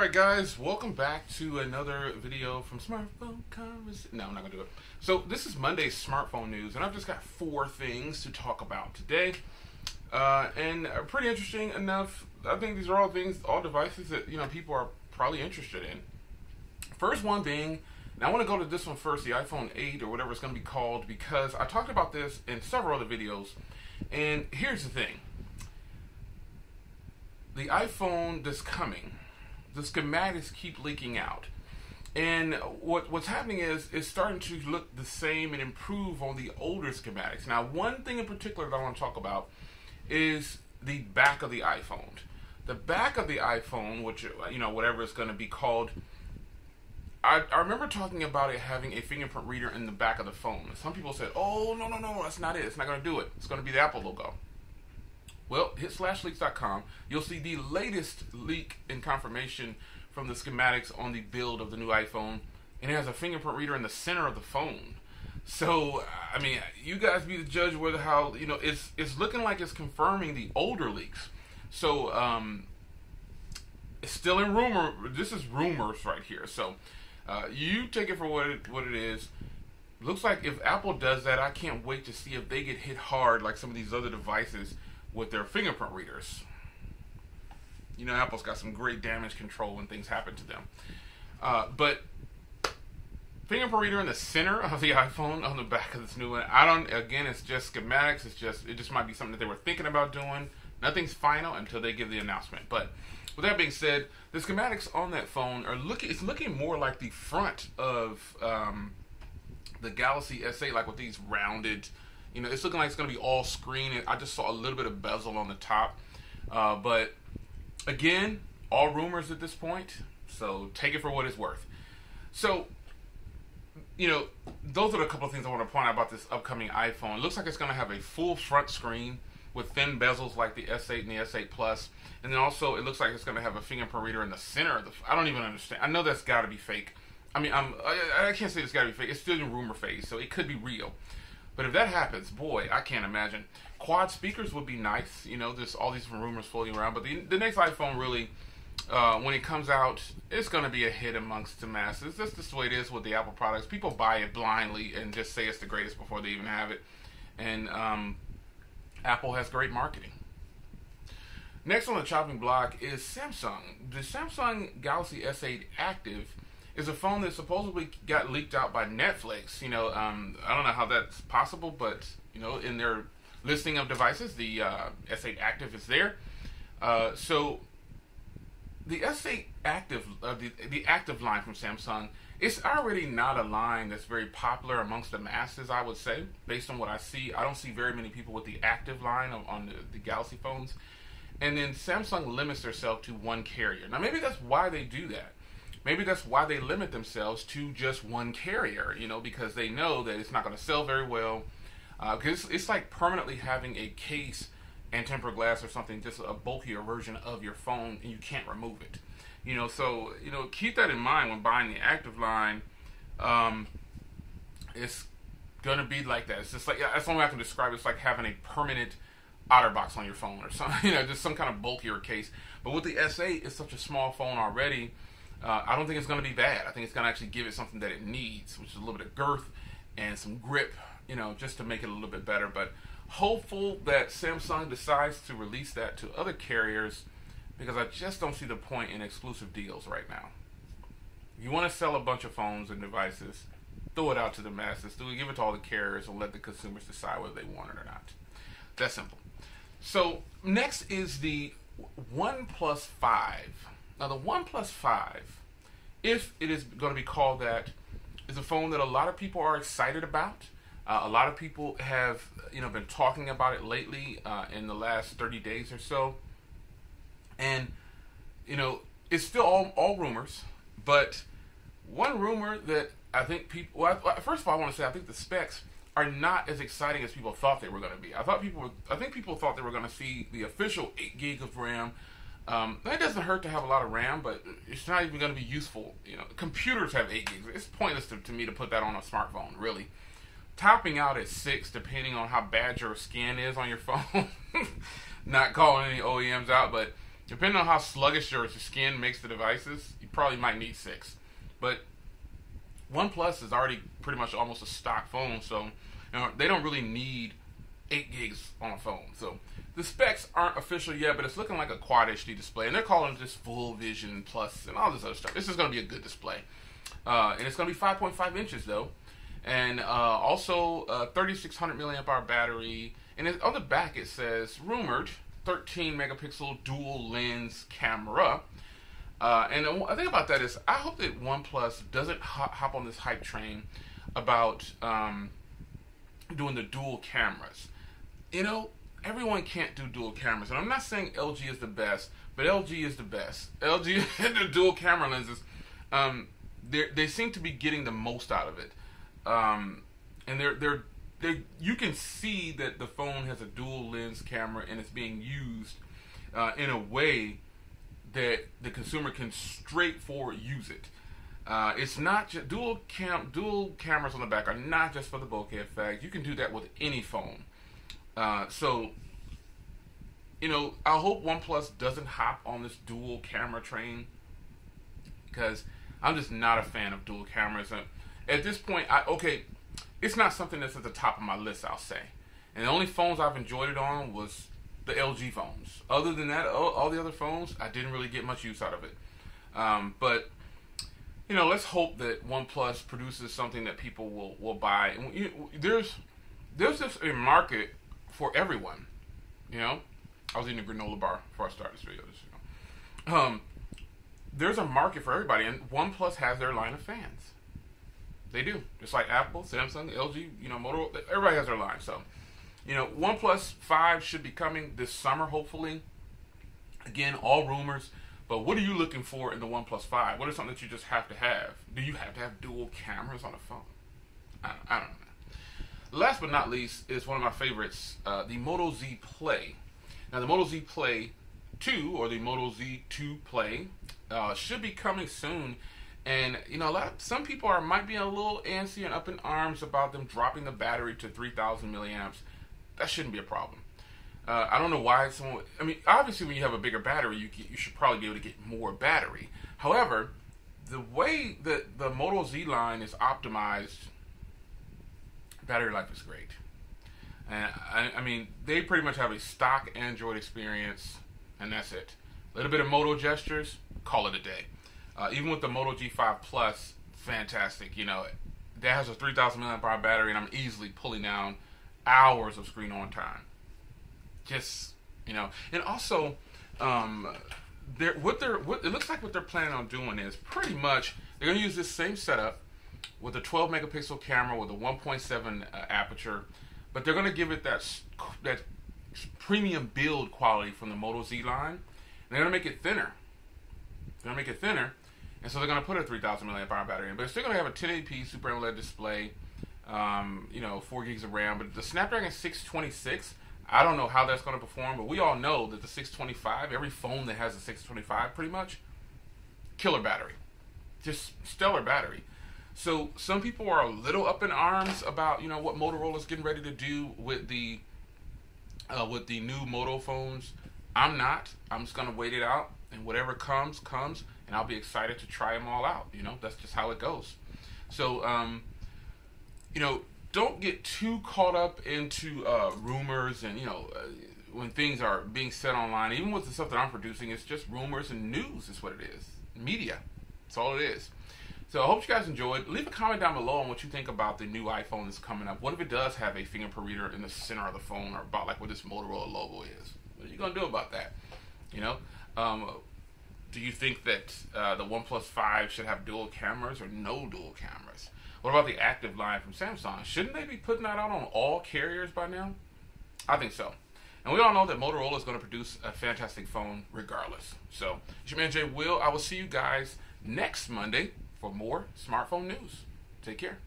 Alright guys, welcome back to another video from Smartphone Conversation. No, I'm not going to do it. So this is Monday's smartphone news, and I've just got 4 things to talk about today. And pretty interesting enough. I think these are all things, all devices that, people are probably interested in. First one being, now I want to go to this one first, the iPhone 8 or whatever it's going to be called, because I talked about this in several other videos. And here's the thing. The iPhone that's coming, the schematics keep leaking out, and what's happening is it's starting to look the same and improve on the older schematics. Now, one thing in particular that I want to talk about is the back of the iPhone. The back of the iPhone, which whatever it's going to be called, I remember talking about it having a fingerprint reader in the back of the phone. Some people said, "Oh, no, that's not it. It's not going to do it. It's going to be the Apple logo." Well, hit /leaks.com. You'll see the latest leak and confirmation from the schematics on the build of the new iPhone, and it has a fingerprint reader in the center of the phone. So, I mean, you guys be the judge whether how it's looking like it's confirming the older leaks. So, it's still in rumor. This is rumors right here. So, you take it for what it is. Looks like if Apple does that, I can't wait to see if they get hit hard like some of these other devices with their fingerprint readers. Apple's got some great damage control when things happen to them. But fingerprint reader in the center of the iPhone on the back of this new one. Again, it's just schematics. It just might be something that they were thinking about doing. Nothing's final until they give the announcement. But with that being said, the schematics on that phone it's looking more like the front of the Galaxy S8, like with these rounded, it's looking like it's going to be all screen. I just saw a little bit of bezel on the top. But, again, all rumors at this point. So, take it for what it's worth. So, those are a couple of things I want to point out about this upcoming iPhone. It looks like it's going to have a full front screen with thin bezels like the S8 and the S8 Plus. And then also, it looks like it's going to have a fingerprint reader in the center of the... I don't even understand. I know that's got to be fake. I mean, I can't say it's got to be fake. It's still in rumor phase, so it could be real. But if that happens, boy, I can't imagine. Quad speakers would be nice. There's all these rumors floating around. But the next iPhone really, when it comes out, it's going to be a hit amongst the masses. That's just the way it is with the Apple products. People buy it blindly and just say it's the greatest before they even have it. And Apple has great marketing. Next on the chopping block is Samsung. The Samsung Galaxy S8 Active is a phone that supposedly got leaked out by Netflix. I don't know how that's possible, but, in their listing of devices, the S8 Active is there. So, the S8 Active, the Active line from Samsung, it's already not a line that's very popular amongst the masses, I would say. Based on what I see, I don't see very many people with the Active line on the Galaxy phones. And then Samsung limits themselves to one carrier. Now, maybe that's why they do that. Maybe that's why they limit themselves to just one carrier, because they know that it's not going to sell very well. Because it's like permanently having a case and tempered glass or something, just a bulkier version of your phone, and you can't remove it. So, keep that in mind when buying the Active line. It's going to be like that. It's just like, that's the only way I can describe it. It's like having a permanent OtterBox on your phone or something, just some kind of bulkier case. But with the S8, it's such a small phone already. I don't think it's going to be bad. I think it's going to actually give it something that it needs, which is a little bit of girth and some grip, just to make it a little bit better. But hopeful that Samsung decides to release that to other carriers, because I just don't see the point in exclusive deals right now. If you want to sell a bunch of phones and devices, throw it out to the masses. Give it to all the carriers and let the consumers decide whether they want it or not. That's simple. So next is the OnePlus 5. Now, the OnePlus 5, if it is going to be called that, is a phone that a lot of people are excited about. A lot of people have, been talking about it lately in the last 30 days or so. And, it's still all rumors. But one rumor that I think people... Well, first of all, I want to say I think the specs are not as exciting as people thought they were going to be. I think people thought they were going to see the official 8 gig of RAM. It doesn't hurt to have a lot of RAM, but it's not even going to be useful. Computers have 8 gigs. It's pointless to me to put that on a smartphone, really. Topping out at 6, depending on how bad your scan is on your phone. Not calling any OEMs out, but Depending on how sluggish your skin makes the devices, you probably might need 6. But OnePlus is already pretty much almost a stock phone, so they don't really need 8 gigs on a phone. So the specs aren't official yet, but it's looking like a Quad HD display, and they're calling it this Full Vision Plus and all this other stuff. This is going to be a good display, and it's going to be 5.5 inches though, and also 3,600 milliamp hour battery. And on the back it says rumored 13 megapixel dual lens camera. And the thing about that is, I hope that OnePlus doesn't hop on this hype train about doing the dual cameras. Everyone can't do dual cameras, and I'm not saying LG is the best, but LG is the best. LG and the dual camera lenses, they seem to be getting the most out of it, and you can see that the phone has a dual lens camera, and it's being used in a way that the consumer can straightforward use it. It's not just dual cameras on the back are not just for the bokeh effect. You can do that with any phone. So I hope OnePlus doesn't hop on this dual camera train, because I'm just not a fan of dual cameras. And at this point, it's not something that's at the top of my list, I'll say. And the only phones I've enjoyed it on was the LG phones. Other than that, all the other phones, I didn't really get much use out of it. But let's hope that OnePlus produces something that people will buy. There's just a market for everyone. I was eating a granola bar before I started this video. There's a market for everybody, and OnePlus has their line of fans. They do, just like Apple, Samsung, LG, Motorola. Everybody has their line. So, OnePlus 5 should be coming this summer, hopefully. Again, all rumors. But what are you looking for in the OnePlus 5? What is something that you just have to have? Do you have to have dual cameras on a phone? I don't know. Last but not least is one of my favorites, the Moto Z Play. Now, the Moto Z Play 2, or the Moto Z2 Play, should be coming soon. And some people might be a little antsy and up in arms about them dropping the battery to 3,000 milliamps. That shouldn't be a problem. I don't know why someone. Obviously, when you have a bigger battery, you should probably be able to get more battery. However, the way that the Moto Z line is optimized, battery life is great. And they pretty much have a stock Android experience, and that's it. A little bit of Moto gestures, call it a day. Even with the Moto G5 Plus, fantastic. That has a 3,000 milliamp hour battery, and I'm easily pulling down hours of screen on time. And also, it looks like what they're planning on doing is pretty much they're going to use this same setup with a 12 megapixel camera with a 1.7 aperture, but they're going to give it that premium build quality from the Moto Z line. And they're going to make it thinner. And so they're going to put a 3,000 milliamp hour battery in, but it's still going to have a 1080p Super AMOLED display, 4 gigs of RAM. But the Snapdragon 626, I don't know how that's going to perform, but we all know that the 625, every phone that has a 625 pretty much, killer battery. Just stellar battery. So some people are a little up in arms about, what Motorola's getting ready to do with the new Moto phones. I'm not. I'm just going to wait it out, and whatever comes, and I'll be excited to try them all out. That's just how it goes. So, don't get too caught up into rumors and, when things are being said online. Even with the stuff that I'm producing, it's just rumors and news is what it is. Media. That's all it is. So I hope you guys enjoyed. Leave a comment down below on what you think about the new iPhone that's coming up. What if it does have a fingerprint reader in the center of the phone, or about like what this Motorola logo is? What are you going to do about that? Do you think that the OnePlus 5 should have dual cameras or no dual cameras? What about the active line from Samsung? Shouldn't they be putting that out on all carriers by now? I think so. And we all know that Motorola is going to produce a fantastic phone regardless. So, it's your man Jay Will. I will see you guys next Monday for more smartphone news. Take care.